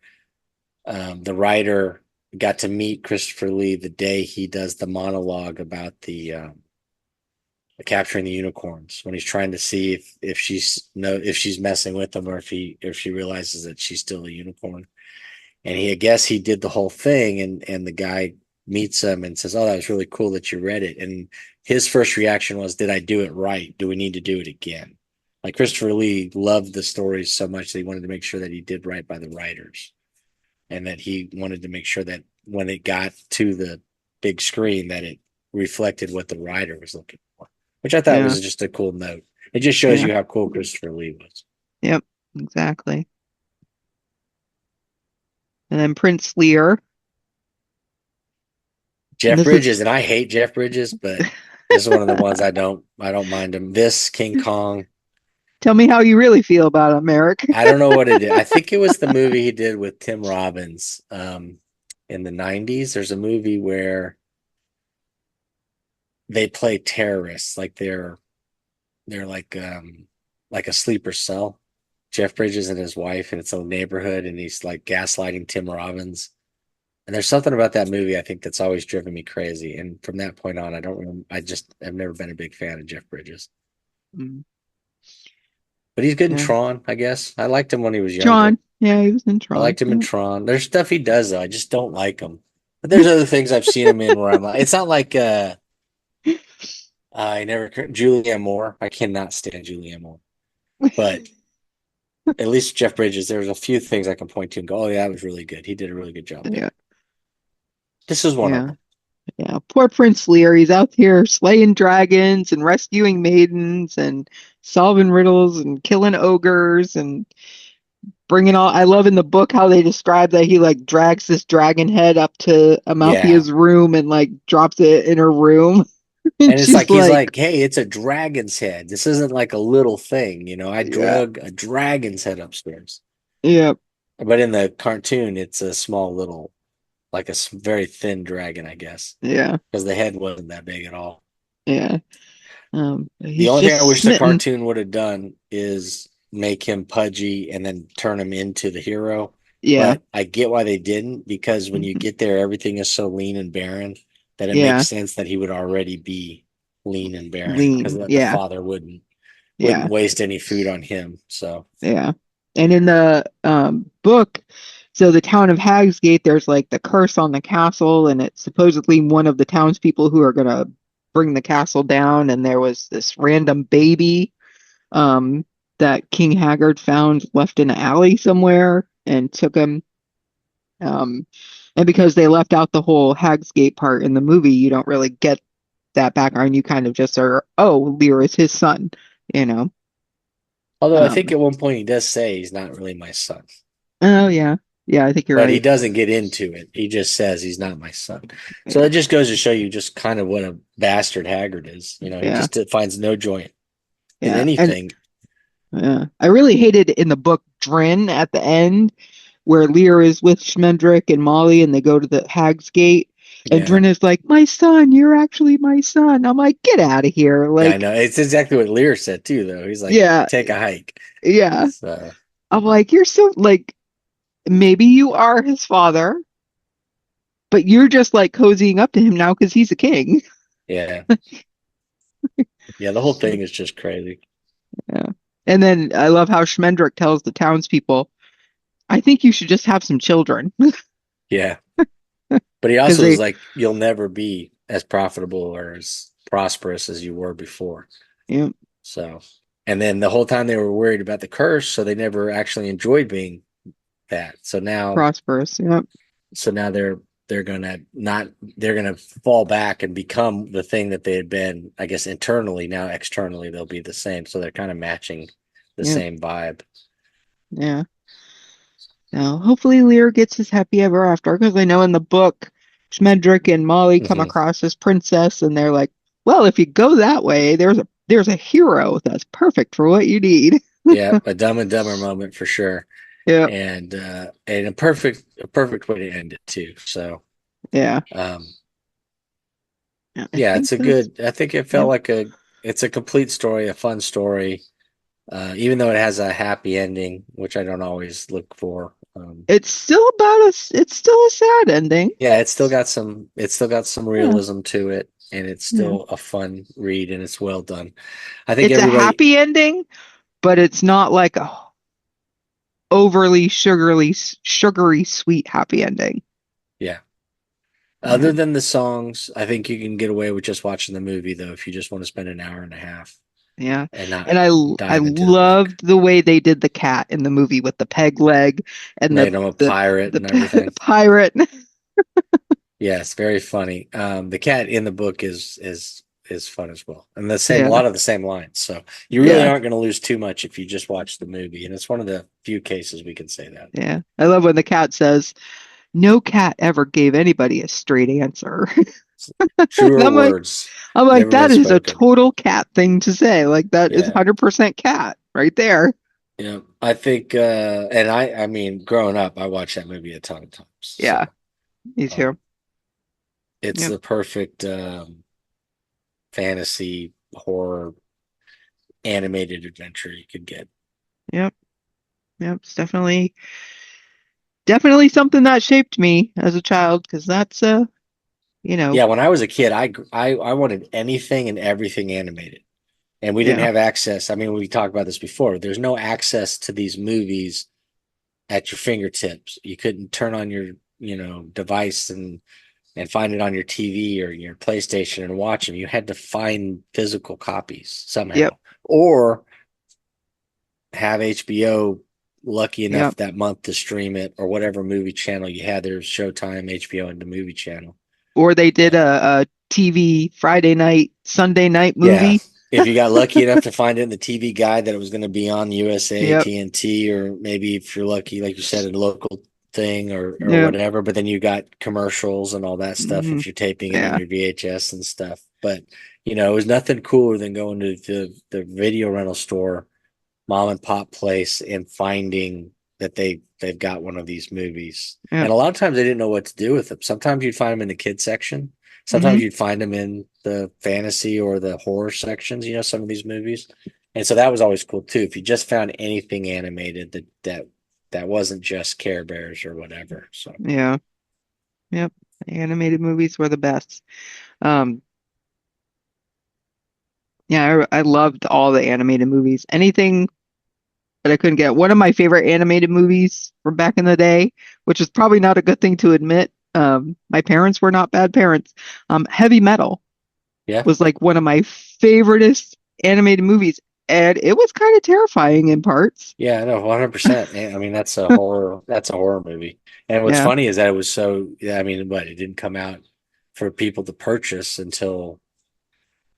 the writer got to meet Christopher Lee the day he does the monologue about the capturing the unicorns, when he's trying to see if she's messing with him, or if she realizes that she's still a unicorn. And I guess he did the whole thing, and the guy meets him and says, "Oh, that was really cool that you read it." And his first reaction was, "Did I do it right? Do we need to do it again?" Like Christopher Lee loved the stories so much that he wanted to make sure that he did right by the writers, and that he wanted to make sure that when it got to the big screen, that it reflected what the writer was looking for, which I thought Yeah. was just a cool note. It just shows Yeah. you how cool Christopher Lee was. Yep. Exactly. And then Prince Lear. And Jeff this is Bridges, and I hate Jeff Bridges, but this is one of the ones I don't mind him. This King Kong, tell me how you really feel about him, Eric. I don't know what it is. I think it was the movie he did with Tim Robbins in the 90s. There's a movie where they play terrorists, like they're like a sleeper cell. Jeff Bridges and his wife, and it's a neighborhood, and he's like gaslighting Tim Robbins. And there's something about that movie I think that's always driven me crazy. And from that point on, I don't remember, I just have never been a big fan of Jeff Bridges. Mm, But he's good in yeah. Tron, I guess. I liked him when he was younger. Tron. Yeah, he was in I Tron. liked him in Yeah. Tron. There's stuff he does though. I just don't like him. But there's other things I've seen him in where I'm like, it's not like I never Julianne Moore. I cannot stand Julianne Moore. But at least Jeff Bridges, there's a few things I can point to and go, oh yeah, that was really good. He did a really good job there. Yeah. This is one of Yeah. them. Yeah. Poor Prince Lear. He's out here slaying dragons and rescuing maidens and solving riddles and killing ogres and bringing all. I love in the book how they describe that he like drags this dragon head up to Yeah. Amalthea's room and like drops it in her room. And And it's she's like he's like, like, hey, it's a dragon's head. This isn't like a little thing, you know. I yeah, drug a dragon's head upstairs. yeah, But in the cartoon, it's a small little, like a very thin dragon, I guess, yeah, because the head wasn't that big at all. yeah. The He's only thing I just wish the smitten. cartoon would have done is make him pudgy and then turn him into the hero. Yeah. But I get why they didn't, because when you Mhm. get there, everything is so lean and barren that it Yeah. makes sense that he would already be lean and barren, because Lean. the Yeah. father wouldn't Yeah. waste any food on him. So Yeah. And in the book, so the town of Hagsgate, there's like the curse on the castle, and it's supposedly one of the townspeople who are gonna bring the castle down. And there was this random baby um, that King Haggard found left in an alley somewhere and took him. Um, and because they left out the whole Hagsgate part in the movie, you don't really get that background. You kind of just are, oh, Lear is his son, you know. although I think Um, at one point he does say he's not really my son. oh yeah, yeah, I think you're But he right. doesn't get into it. He just says he's not my son. So Yeah, that just goes to show you just kind of what a bastard Haggard is. You know, he yeah, just finds no joy in yeah. And anything. I really hated in the book Drin at the end where Lear is with Schmendrick and Molly and they go to the Hag's Gate. And Yeah. Drin is like, my son, you're actually my son. I'm like, get out of here. Yeah, I Like, know. It's exactly what Lear said too, though. He's like, yeah, take a hike. yeah. So I'm like, you're so, like, maybe you are his father, but you're just like cozying up to him now because he's a king. Yeah. Yeah, the whole thing is just crazy. Yeah. And then I love how Schmendrick tells the townspeople, I think you should just have some children. Yeah. But he Because also is they, like, you'll never be as profitable or as prosperous as you were before. yeah, So, and then the whole time they were worried about the curse, so they never actually enjoyed being that. prosperous. Yeah. So now they're gonna not they're gonna fall back and become the thing that they had been, I guess, internally. Now externally they'll be the same. So they're kind of matching the Yeah. same vibe. Yeah. Now, hopefully Lear gets his happy ever after because I know in the book, Schmendrick and Molly come Hmm. across this princess and they're like, well, if you go that way, there's a hero that's perfect for what you need. Yeah, a Dumb and Dumber moment for sure, Yeah. and a perfect way to end it too. So Yeah. um, Yeah, I yeah, think it's a that's good. I think it yeah. felt like it's a complete story, a fun story. Even though it has a happy ending, which I don't always look for. It's still a sad ending. Yeah, it's still got some Yeah. realism to it, and it's Yeah. still a fun read, and it's well done. I think It's a everybody, happy ending, but it's not like a overly sugary sweet happy ending. yeah. Yeah. Other than the songs, I think you can get away with just watching the movie, though, if you just want to spend an hour and a half Yeah. and not And I dive into the book. loved the way they did the cat in the movie with the peg leg and Made him a the pirate the and everything. pirate. Yes, very funny. The cat in the book is fun as well, and a Yeah. lot of the same lines. So you really Yeah. aren't going to lose too much if you just watch the movie, and it's one of the few cases we can say that. Yeah. I love when the cat says, "No cat ever gave anybody a straight answer." And Truer words I'm like, never been that is a spoken. total cat thing to say. Like that is Yeah, 100% cat right there. yeah. I think, and I mean, growing up, I watched that movie a ton of times. Yeah, So me too. um, it's Yep. the perfect fantasy horror animated adventure you could get. Yep. Yep. It's definitely something that shaped me as a child because that's you know, Yeah, when I was a kid, I wanted anything and everything animated. And we didn't yeah. have access. I mean, we talked about this before. There's no access to these movies at your fingertips. You couldn't turn on your, device and find it on your TV or your PlayStation and watch them. You had to find physical copies Yep. somehow, or have HBO lucky enough Yep. that month to stream it, or whatever movie channel you had. There's Showtime, HBO, and the movie channel. Or they did Uh, a TV Friday night, Sunday night Yeah. movie. If you got lucky enough to find it in the TV guide that it was going to be on USA, Yep. TNT, or maybe if you're lucky, like you said, a local thing or Yep. whatever. But then you got commercials and all that stuff Hmm. if you're taping it in Yeah. your VHS and stuff. But it was nothing cooler than going to the video rental store, mom and pop place, and finding that they've got one of these movies. Yep. And a lot of times they didn't know what to do with them. Sometimes you'd find them in the kids section. Hmm. Sometimes you'd find them in the fantasy or the horror sections, some of these movies. And so that was always cool too. If you just found anything animated that wasn't just Care Bears or whatever. So Yeah. Yep. Animated movies were the best. Um, yeah, I loved all the animated movies. Anything that I couldn't get. One of my favorite animated movies from back in the day, which is probably not a good thing to admit. My parents were not bad parents. Heavy Metal yeah. was like one of my favoriteest animated movies, and it was kind of terrifying in parts. Yeah, no, 100%. I mean, that's a horror movie. And what's Yeah. funny is that it was yeah, I mean, it didn't come out for people to purchase until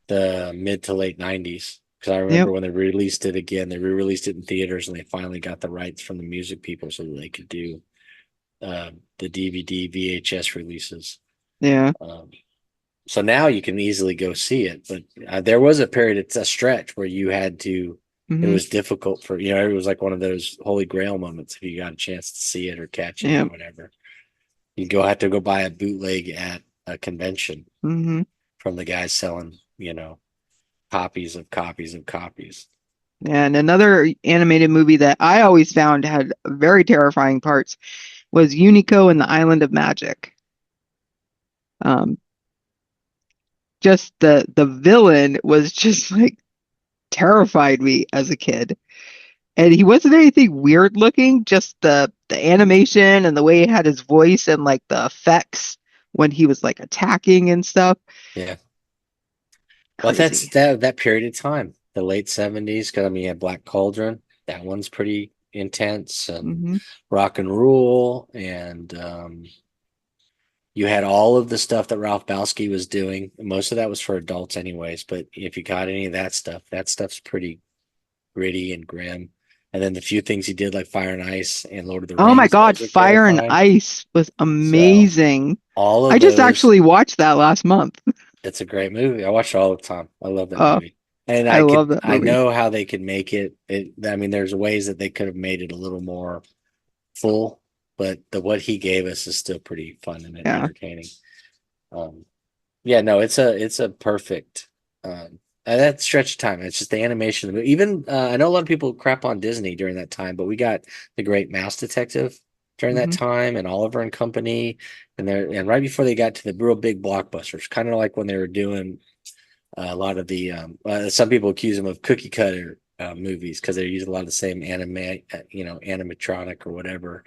the mid to late 90s. Because I Yep. remember when they released it again, they re-released it in theaters and they finally got the rights from the music people so that they could do the DVD, VHS releases. Yeah. Um, so now you can easily go see it. But there was a period, it's a stretch where it Hmm. was difficult it was like one of those holy grail moments if you got a chance to see it or catch it or Yep. whatever. You have to go buy a bootleg at a convention Hmm. from the guys selling, copies of copies of copies. And another animated movie that I always found had very terrifying parts was Unico and the Island of Magic. Um, just the villain was just like terrified me as a kid. And he wasn't anything weird looking, just the animation and the way he had his voice and like the effects when he was like attacking and stuff. Yeah. Well, that's Crazy. that period of time, the late 70s, because I mean, you had Black Cauldron. That one's pretty intense, and Hmm. Rock and Rule, and you had all of the stuff that Ralph Balsky was doing. Most of that was for adults, anyways. But if you got any of that stuff's pretty gritty and grim. And then the few things he did, like Fire and Ice and Lord of the Oh my Rings, God, those are Fire and terrifying. Ice was So amazing. all I of just those, actually watched that last month. it's a great movie. I watch it all the time. I love that Oh, movie. And I love that I movie. know how they could make it. I mean, there's ways that they could have made it a little more full, but what he gave us is still pretty fun and Yeah. entertaining. Um, yeah, no, it's a perfect that stretch of time. It's just the animation. Even I know a lot of people crap on Disney during that time, but we got The Great Mouse Detective during that Hmm. time, and Oliver and Company, and right before they got to the real big blockbusters, kind of like when they were doing a lot of the some people accuse them of cookie cutter movies because they're using a lot of the same animatronic or whatever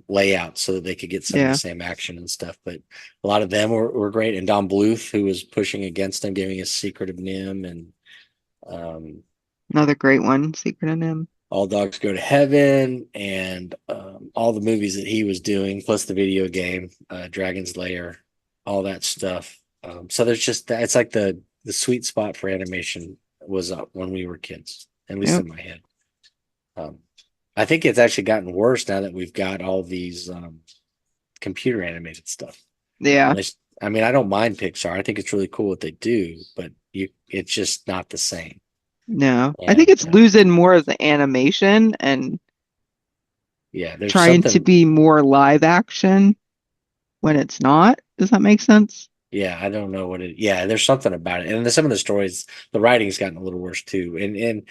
layout so that they could get some of the Yeah. same action and stuff. But a lot of them were great. And Don Bluth, who was pushing against them, giving us Secret of Nim and um, Another great one, Secret of Nim. All Dogs Go to Heaven, and all the movies that he was doing, plus the video game, Dragon's Lair, all that stuff. So there's just that. It's like the sweet spot for animation was up when we were kids, at least Yep. in my head. Um, I think it's actually gotten worse now that we've got all these computer animated stuff. Yeah. Unless, I mean, I don't mind Pixar. I think it's really cool what they do, but it's just not the same. No. I think And it's losing more of the animation and yeah, there's trying to something. be more live action when it's not. Does that make sense? Yeah, I don't know what it. Yeah, there's something about it, and some of the stories, the writing's gotten a little worse too. And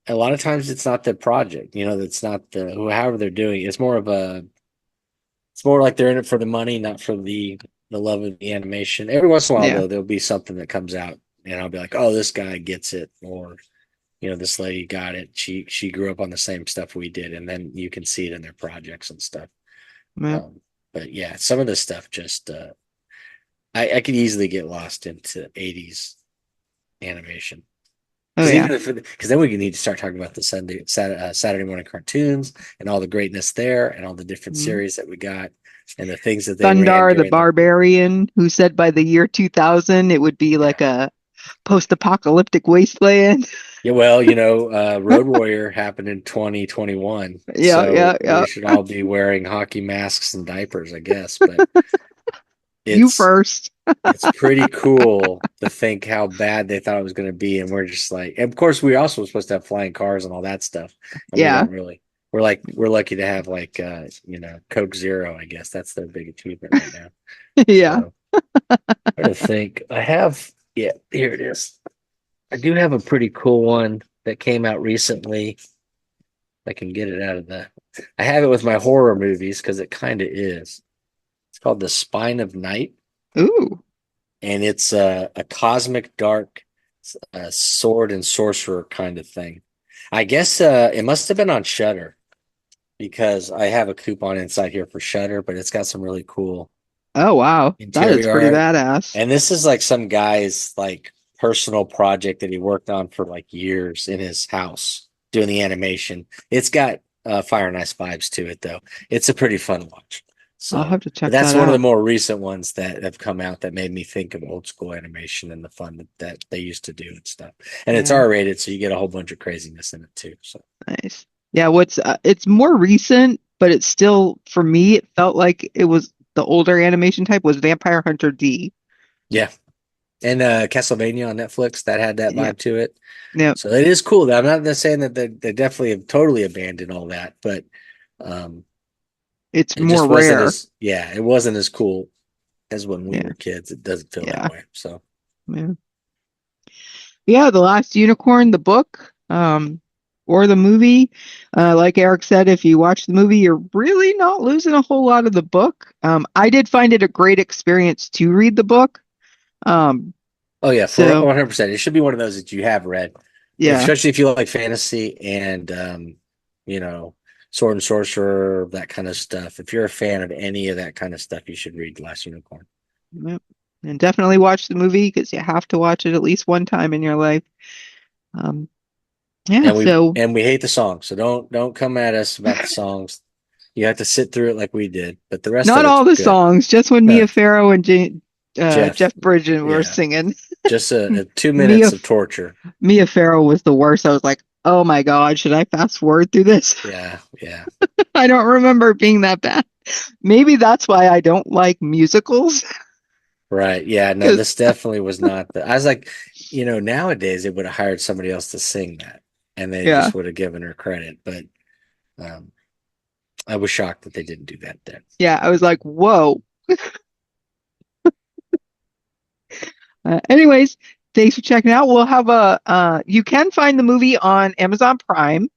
a lot of times it's not the project, it's not however they're doing. It's more like they're in it for the money, not for the love of the animation. Every once in a while, Yeah. though, there'll be something that comes out, and I'll be like, oh, this guy gets it, or this lady got it. She grew up on the same stuff we did, and then you can see it in their projects and stuff. Yep. But yeah, some of this stuff just I could easily get lost into 80s animation. Oh Because yeah. even if, because then we need to start talking about the Saturday morning cartoons and all the greatness there and all the different Mhm. series that we got and the things that they ran Thundar the during the, Barbarian, who said by the year 2000 it would be yeah. like a post-apocalyptic wasteland. Yeah, well, Road Warrior happened in 2021, Yeah, so yeah, we yeah. should all be wearing hockey masks and diapers, I guess. But You it's first. it's pretty cool to think how bad they thought it was going to be, and we're just like, and of course, we also were supposed to have flying cars and all that stuff, and we Yeah. don't really. We're lucky to have like Coke Zero. I guess that's their big achievement right now. Yeah. So I'm trying to think. I have yeah, here it is. I do have a pretty cool one that came out recently. I can get it out of the. I have it with my horror movies because it kind of is. It's called The Spine of Night, Ooh. and it's a cosmic dark sword and sorcerer kind of thing. I guess it must have been on Shutter because I have a coupon inside here for Shutter, but it's got some really cool Oh wow. That is interior pretty art. badass. And this is like some guy's like personal project that he worked on for like years in his house doing the animation. It's got Fire and Ice vibes to it though. It's a pretty fun watch. I'll So have to check that's that one of the out. more recent ones that have come out that made me think of old school animation and the fun that they used to do and stuff. And it's Yeah. R rated, so you get a whole bunch of craziness in it too. So Nice. Yeah, it's more recent, but it's still for me it felt like it was the older animation type was Vampire Hunter D. yeah. And Castlevania on Netflix that had that Yeah. vibe to it. Yeah. So it is cool. I'm not saying that they definitely have totally abandoned all that, but um, It's it more just wasn't rare. as it wasn't as cool as when we Yeah. were kids. It doesn't feel that Yeah. way. So Yeah. Yeah, The Last Unicorn, the book. or the movie. Like Eric said, if you watch the movie, you're really not losing a whole lot of the book. I did find it a great experience to read the book. Um, Oh yeah, for so 100%. It should be one of those that you have read, yeah, especially if you like fantasy and you know, sword and sorcerer, that kind of stuff. If you're a fan of any of that kind of stuff, you should read Glass Unicorn. yep. And definitely watch the movie because you have to watch it at least one time in your life. Um, yeah, And we so and we hate the songs, so don't come at us about the songs. You have to sit through it like we did, but the rest not of it's all the good. songs, just when No, Mia Farrow and Jeff, Jeff Bridges were yeah, singing. just a 2 minutes Mia of torture. Mia Farrow was the worst. I was like, oh my God, should I fast forward through this? Yeah, yeah. I don't remember it being that bad. Maybe that's why I don't like musicals. Right. Yeah. No, Because this definitely was not the. I was like, nowadays they would have hired somebody else to sing that, and they yeah, just would have given her credit. But um, I was shocked that they didn't do that then. yeah, I was like, whoa. Anyways, thanks for checking out. We'll have you can find the movie on Amazon Prime.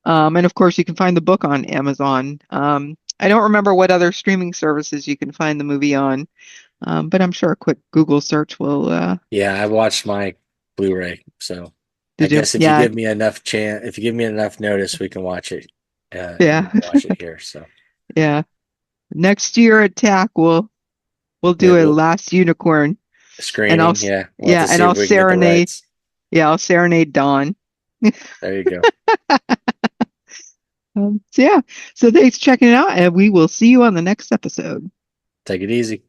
And of course, you can find the book on Amazon. I don't remember what other streaming services you can find the movie on, but I'm sure a quick Google search will. Yeah, I watched my Blu-ray, so I Did you? guess if you Yeah, give me enough chance, if you give me enough notice, we can watch it. We yeah, can watch it here. So yeah. Next year at TAC, we'll do maybe a we'll, Last Unicorn, and screening. Yeah, we'll have yeah, to and see if I'll we can get the serenade. rights. Yeah, I'll serenade Dawn. There you go. So yeah, so thanks for checking it out, and we will see you on the next episode. Take it easy.